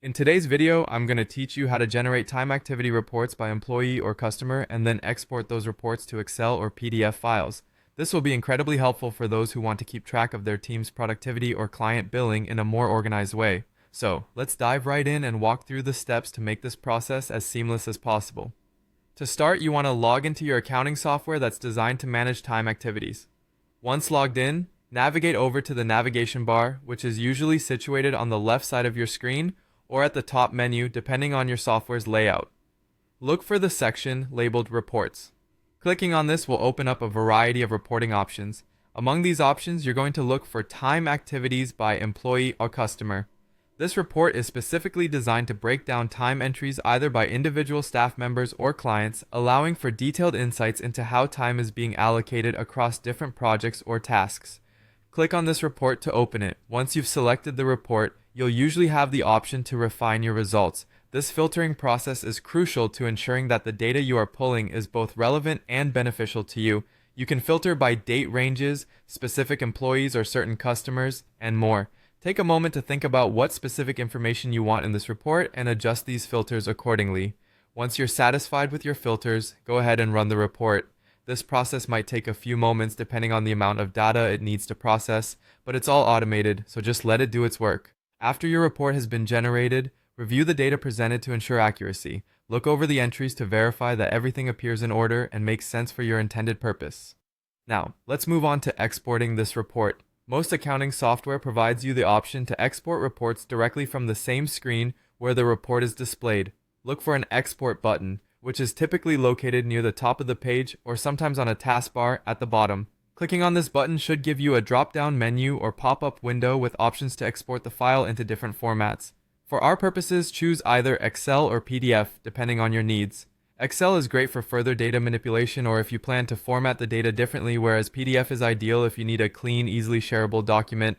In today's video, I'm going to teach you how to generate time activity reports by employee or customer and then export those reports to Excel or PDF files. This will be incredibly helpful for those who want to keep track of their team's productivity or client billing in a more organized way. So, let's dive right in and walk through the steps to make this process as seamless as possible. To start, you want to log into your accounting software that's designed to manage time activities. Once logged in, navigate over to the navigation bar, which is usually situated on the left side of your screen or at the top menu depending on your software's layout. Look for the section labeled Reports. Clicking on this will open up a variety of reporting options. Among these options, you're going to look for Time Activities by Employee or Customer. This report is specifically designed to break down time entries either by individual staff members or clients, allowing for detailed insights into how time is being allocated across different projects or tasks. Click on this report to open it. Once you've selected the report, you'll usually have the option to refine your results. This filtering process is crucial to ensuring that the data you are pulling is both relevant and beneficial to you. You can filter by date ranges, specific employees or certain customers, and more. Take a moment to think about what specific information you want in this report and adjust these filters accordingly. Once you're satisfied with your filters, go ahead and run the report. This process might take a few moments depending on the amount of data it needs to process, but it's all automated, so just let it do its work. After your report has been generated, review the data presented to ensure accuracy. Look over the entries to verify that everything appears in order and makes sense for your intended purpose. Now, let's move on to exporting this report. Most accounting software provides you the option to export reports directly from the same screen where the report is displayed. Look for an Export button, which is typically located near the top of the page or sometimes on a taskbar at the bottom. Clicking on this button should give you a drop-down menu or pop-up window with options to export the file into different formats. For our purposes, choose either Excel or PDF, depending on your needs. Excel is great for further data manipulation or if you plan to format the data differently, whereas PDF is ideal if you need a clean, easily shareable document.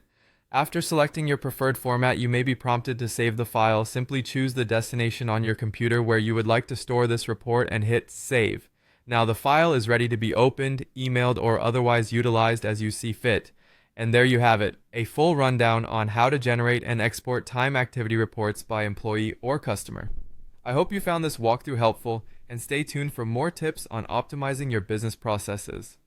After selecting your preferred format, you may be prompted to save the file. Simply choose the destination on your computer where you would like to store this report and hit Save. Now the file is ready to be opened, emailed, or otherwise utilized as you see fit. And there you have it, a full rundown on how to generate and export time activity reports by employee or customer. I hope you found this walkthrough helpful, and stay tuned for more tips on optimizing your business processes.